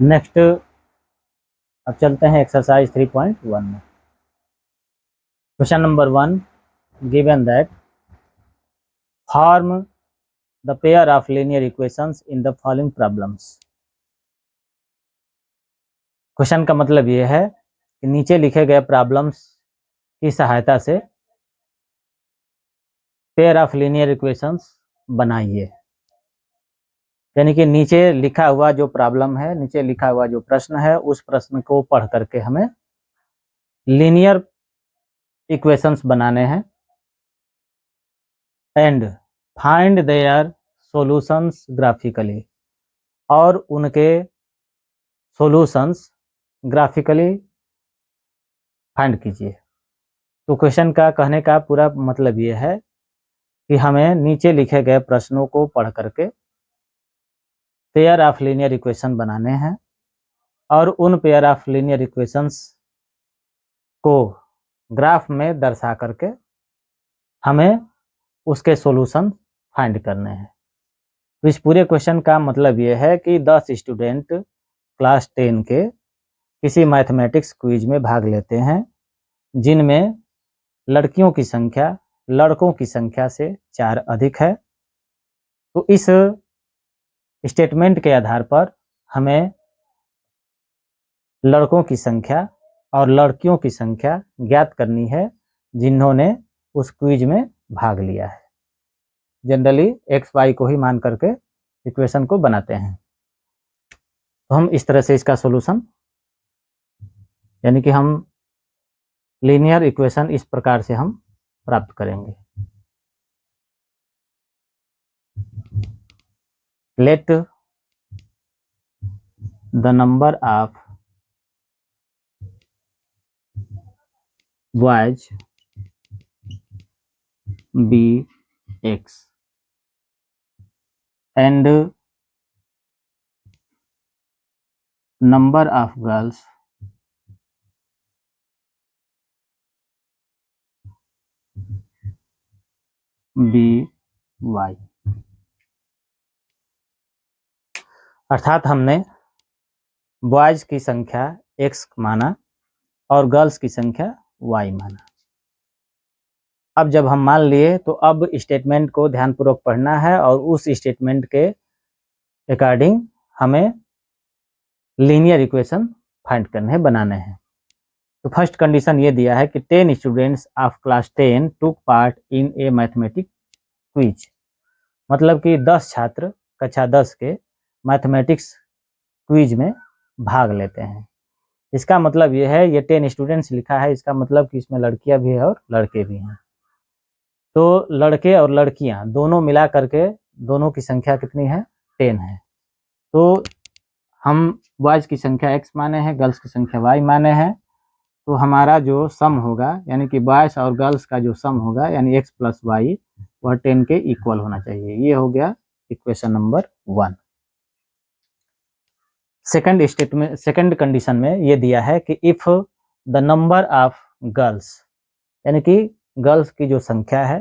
Next अब चलते हैं एक्सरसाइज 3.1 में। Question number 1 given that form the pair of linear equations in the following problems. Question का मतलब ये है कि नीचे लिखे गए प्रॉब्लम्स की सहायता से पेयर ऑफ लीनियर इक्वेशंस बनाइए। यानी कि नीचे लिखा हुआ जो प्रॉब्लम है, नीचे लिखा हुआ जो प्रश्न है, उस प्रश्न को पढ़ करके हमें लीनियर इक्वेशंस बनाने हैं and find their solutions graphically, और उनके सॉल्यूशंस ग्राफिकली फाइंड कीजिए। तो क्वेश्चन का कहने का पूरा मतलब ये है कि हमें नीचे लिखे गए प्रश्नों को पढ़ करके पेयर ऑफ लीनियर इक्वेशन बनाने हैं और उन पेयर ऑफ लीनियर इक्वेशंस को ग्राफ में दर्शा करके हमें उसके सॉल्यूशन फाइंड करने हैं। तो इस पूरे क्वेश्चन का मतलब ये है कि 10 स्टूडेंट क्लास 10 के किसी मैथमेटिक्स क्विज में भाग लेते हैं जिनमें लड़कियों की संख्या लड़कों की संख्या से 4 अधिक है। तो इस स्टेटमेंट के आधार पर हमें लड़कों की संख्या और लड़कियों की संख्या ज्ञात करनी है जिन्होंने उस क्विज में भाग लिया है। जनरली एक्स वाई को ही मान करके इक्वेशन को बनाते हैं। तो हम इस तरह से इसका सॉल्यूशन, यानी कि हम लीनियर इक्वेशन इस प्रकार से हम प्राप्त करेंगे। Let the number of boys be x and number of girls be y. अर्थात हमने बॉयज की संख्या x माना और गर्ल्स की संख्या y माना। अब जब हम मान लिए तो अब स्टेटमेंट को ध्यानपूर्वक पढ़ना है और उस स्टेटमेंट के अकॉर्डिंग हमें लीनियर इक्वेशन फाइंड करने हैं, बनाने हैं। तो फर्स्ट कंडीशन ये दिया है कि 10 students of class 10 took part in A mathematics quiz. मतलब कि 10 छात्र कक्षा 10 के मैथमेटिक्स क्विज में भाग लेते हैं। इसका मतलब ये है, ये 10 स्टूडेंट्स लिखा है, इसका मतलब कि इसमें लड़कियां भी है और लड़के भी हैं। तो लड़के और लड़कियां दोनों मिला करके दोनों की संख्या कितनी है? 10 है। तो हम बॉयज की संख्या x माने हैं, गर्ल्स की संख्या y माने हैं। तो हमारा जो सम होगा, यानी कि बॉयज और गर्ल्स का जो सम होगा, यानी x प्लस वाई, वह 10 के इक्वल होना चाहिए। ये हो गया equation number 1। Second statement, second condition में ये दिया है कि if the number of girls, यानी कि गर्ल्स की जो संख्या है,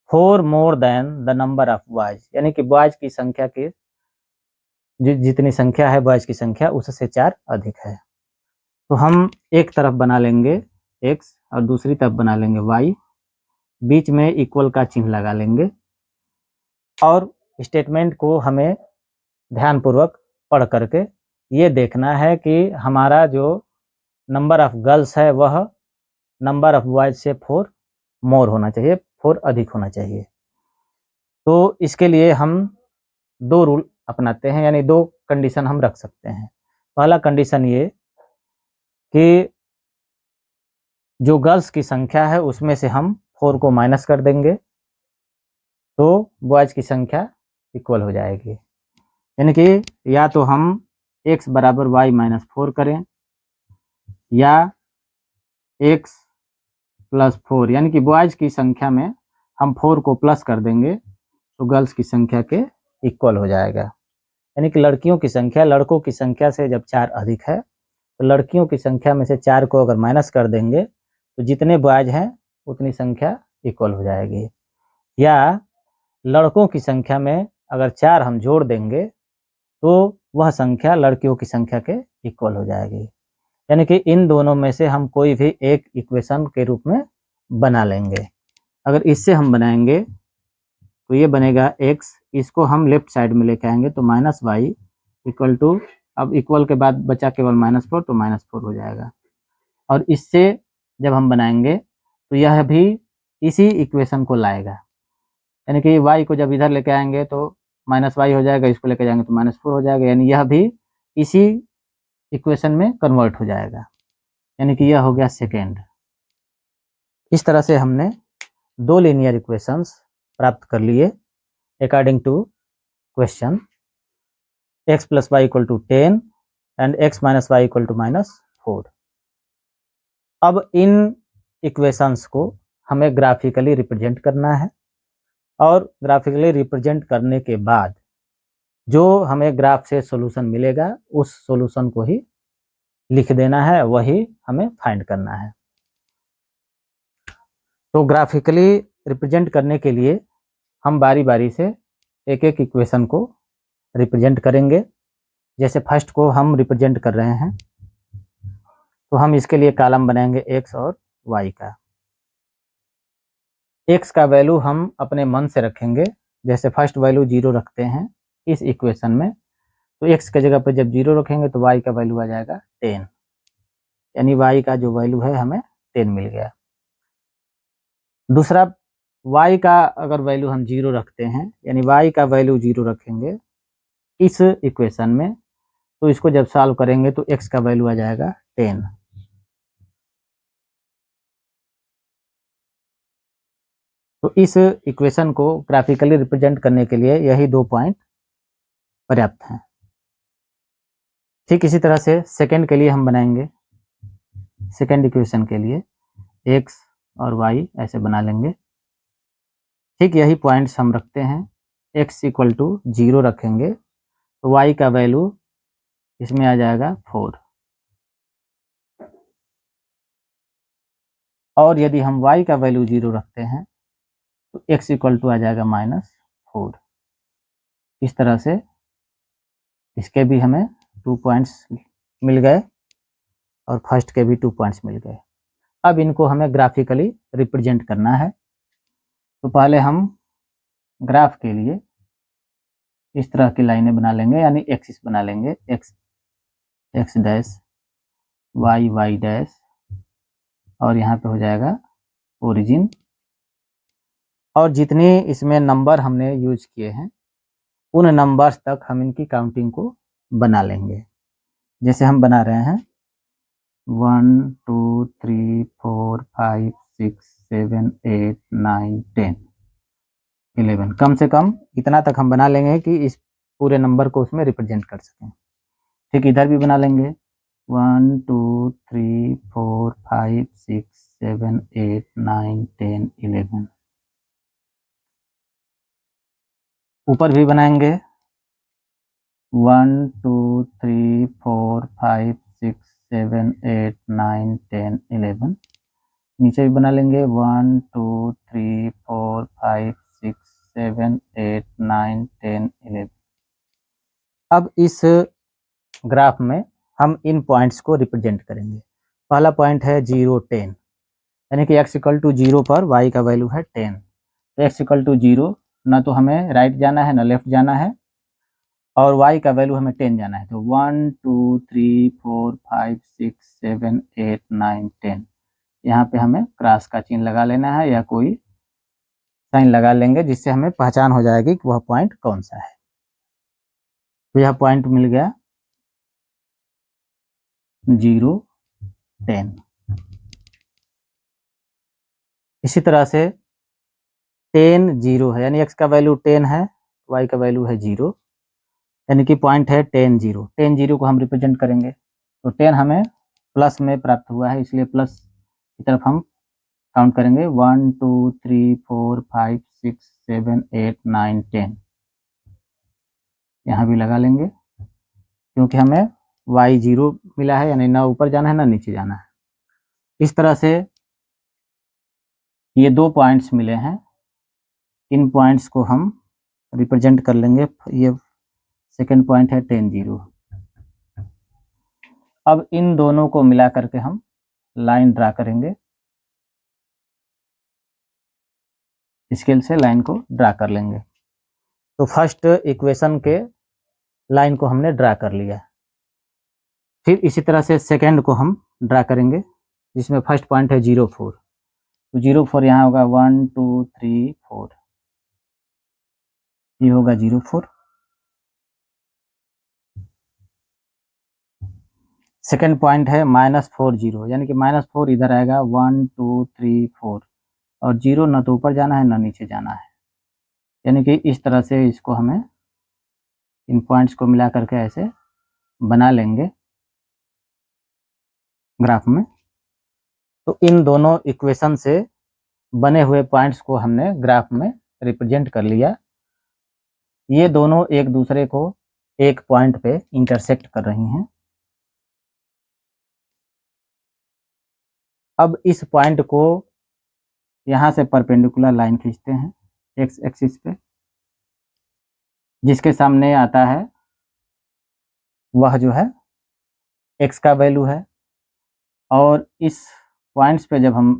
4 more than the number of boys, यानी कि बॉयज की संख्या की जितनी संख्या है बॉयज की संख्या उससे 4 अधिक है। तो हम एक तरफ बना लेंगे x और दूसरी तरफ बना लेंगे y, बीच में इक्वल का चिन्ह लगा लेंगे और स्टेटमेंट को हमें ध्यानपूर्वक पढ़ करके ये देखना है कि हमारा जो नंबर ऑफ गर्ल्स है वह नंबर ऑफ बॉयज से 4 मोर होना चाहिए, 4 अधिक होना चाहिए। तो इसके लिए हम 2 रूल अपनाते हैं, यानी 2 कंडीशन हम रख सकते हैं। पहला कंडीशन ये कि जो गर्ल्स की संख्या है उसमें से हम 4 को माइनस कर देंगे तो बॉयज की संख्या इक्वल हो जाएगी। यानी कि या तो हम x बराबर y माइनस 4 करें या x प्लस 4, यानी कि बॉयज की संख्या में हम 4 को प्लस कर देंगे तो गर्ल्स की संख्या के इक्वल हो जाएगा। यानी कि लड़कियों की संख्या लड़कों की संख्या से जब 4 अधिक है तो लड़कियों की संख्या में से 4 को अगर माइनस कर देंगे तो जितने बॉयज हैं उतनी संख्या इक्वल हो जाएगी। या लड़कों की संख्या में अगर 4 हम जोड़ देंगे तो वह संख्या लड़कियों की संख्या के इक्वल हो जाएगी। यानी कि इन दोनों में से हम कोई भी एक इक्वेशन के रूप में बना लेंगे। अगर इससे हम बनाएंगे तो ये बनेगा x, इसको हम लेफ्ट साइड में लेके आएंगे तो माइनस वाई इक्वल टू, अब इक्वल के बाद बचा केवल -4 तो -4 हो जाएगा। और इससे जब हम बनाएंगे तो यह भी इसी इक्वेशन को लाएगा, यानी कि y को जब इधर लेके आएंगे तो -y हो जाएगा, इसको लेके जाएंगे तो -4 हो जाएगा, यानी यह भी इसी इक्वेशन में कन्वर्ट हो जाएगा, यानी कि यह हो गया सेकेंड। इस तरह से हमने दो लीनियर इक्वेशंस प्राप्त कर लिए according to question x + y = 10 and x - y = -4। अब इन इक्वेशंस को हमें ग्राफिकली रिप्रेजेंट करना है, और ग्राफिकली रिप्रेजेंट करने के बाद जो हमें ग्राफ से सॉल्यूशन मिलेगा उस सॉल्यूशन को ही लिख देना है, वही हमें फाइंड करना है। तो ग्राफिकली रिप्रेजेंट करने के लिए हम बारी बारी से एक एक इक्वेशन को रिप्रेजेंट करेंगे। जैसे फर्स्ट को हम रिप्रेजेंट कर रहे हैं तो हम इसके लिए कॉलम बनाएंगे x और y का। x का वैल्यू हम अपने मन से रखेंगे, जैसे फर्स्ट वैल्यू 0 रखते हैं इस इक्वेशन में, तो x की जगह पर जब 0 रखेंगे तो y का वैल्यू आ जाएगा 10, यानी y का जो वैल्यू है हमें 10 मिल गया। दूसरा, y का अगर वैल्यू हम 0 रखते हैं, यानी y का वैल्यू 0 रखेंगे इस इक्वेशन में, तो इसको जब सॉल्व करेंगे तो x का वैल्यू आ जाएगा 10। तो इस इक्वेशन को ग्राफिकली रिप्रेजेंट करने के लिए यही 2 पॉइंट पर्याप्त हैं। ठीक इसी तरह से सेकंड के लिए हम बनाएंगे, सेकंड इक्वेशन के लिए x और y ऐसे बना लेंगे। ठीक यही पॉइंट्स हम रखते हैं, x = 0 रखेंगे तो y का वैल्यू इसमें आ जाएगा 4, और यदि हम y का वैल्यू 0 रखते हैं तो x = आ जाएगा -4। इस तरह से इसके भी हमें 2 पॉइंट्स मिल गए और फर्स्ट के भी 2 पॉइंट्स मिल गए। अब इनको हमें ग्राफिकली रिप्रेजेंट करना है, तो पहले हम ग्राफ के लिए इस तरह की लाइनें बना लेंगे, यानी एक्सिस बना लेंगे, x डैश y डैश, और यहाँ पे हो जाएगा ओरिजिन, और जितने इसमें नंबर हमने यूज किए हैं उन नंबर्स तक हम इनकी काउंटिंग को बना लेंगे। जैसे हम बना रहे हैं 1 2 3 4 5 6 7 8 9 10 11, कम से कम इतना तक हम बना लेंगे कि इस पूरे नंबर को उसमें रिप्रेजेंट कर सकें। ठीक इधर भी बना लेंगे 1 2 3 4 5 6 7 8 9 10 11। ऊपर भी बनाएंगे 1 2 3 4 5 6 7 8 9 10 11। नीचे भी बना लेंगे 1 2 3 4 5 6 7 8 9 10 11। अब इस ग्राफ में हम इन पॉइंट्स को रिप्रेजेंट करेंगे। पहला पॉइंट है 0 10, यानी कि x = 0 पर y का वैल्यू है 10, तो x = 0, ना तो हमें राइट जाना है ना लेफ्ट जाना है, और y का वैल्यू हमें 10 जाना है, तो 1 2 3 4 5 6 7 8 9 10, यहाँ पे हमें क्रॉस का चिन्ह लगा लेना है या कोई साइन लगा लेंगे जिससे हमें पहचान हो जाएगी कि वह पॉइंट कौन सा है। तो यह पॉइंट मिल गया 0 10। इसी तरह से 10 0 है, यानी x का वैल्यू 10 है, y का वैल्यू है 0, यानी कि पॉइंट है 10 0। 10 0 को हम रिप्रेजेंट करेंगे, तो 10 हमें प्लस में प्राप्त हुआ है, इसलिए प्लस की तरफ हम काउंट करेंगे 1 2 3 4 5 6 7 8 9 10, यहाँ भी लगा लेंगे क्योंकि हमें y 0 मिला है, यानी ना ऊपर जाना है ना नीचे जाना है। इस तरह से ये 2 पॉइंट्स मिले हैं, इन पॉइंट्स को हम रिप्रेजेंट कर लेंगे। ये सेकेंड पॉइंट है 10 0। अब इन दोनों को मिला करके हम लाइन ड्रा करेंगे, स्केल से लाइन को ड्रा कर लेंगे। तो फर्स्ट इक्वेशन के लाइन को हमने ड्रा कर लिया। फिर इसी तरह से सेकेंड को हम ड्रा करेंगे, जिसमें फर्स्ट पॉइंट है 0 4। तो 0 4 यहाँ होगा 1 2 3 4, ये होगा 0 4। सेकेंड पॉइंट है -4 0, यानी कि -4 इधर आएगा 1 2 3 4, और 0 न तो ऊपर जाना है न नीचे जाना है, यानी कि इस तरह से इसको हमें इन पॉइंट्स को मिला करके ऐसे बना लेंगे ग्राफ में। तो इन दोनों इक्वेशन से बने हुए पॉइंट्स को हमने ग्राफ में रिप्रेजेंट कर लिया। ये दोनों एक दूसरे को एक पॉइंट पे इंटरसेक्ट कर रही हैं। अब इस पॉइंट को यहाँ से परपेंडिकुलर लाइन खींचते हैं एक्स एक्सिस पे, जिसके सामने आता है वह जो है एक्स का वैल्यू है, और इस पॉइंट्स पे जब हम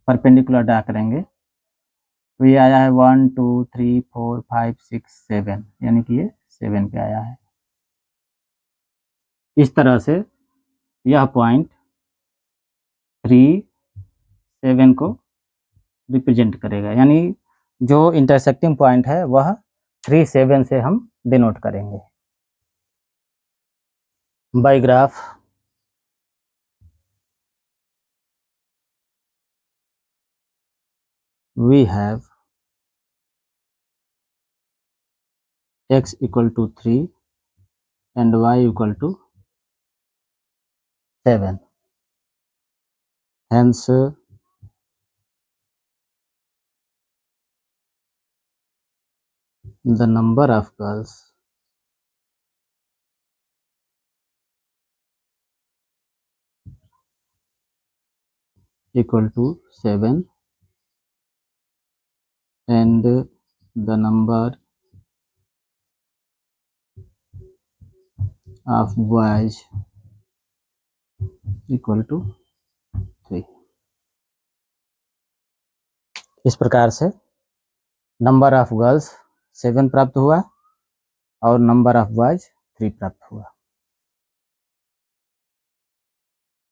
परपेंडिकुलर ड्रा करेंगे तो ये आया है 1 2 3 4 5 6 7, यानी कि ये 7 पे आया है। इस तरह से यह पॉइंट 3 7 को रिप्रेजेंट करेगा, यानी जो इंटरसेक्टिंग पॉइंट है वह 3 7 से हम डिनोट करेंगे। By graph we have x equal to 3 and y equal to 7. Hence, the number of girls equal to 7 and the number of boys equal to 3। इस प्रकार से नंबर ऑफ गर्ल्स 7 प्राप्त हुआ और नंबर ऑफ बॉयज 3 प्राप्त हुआ।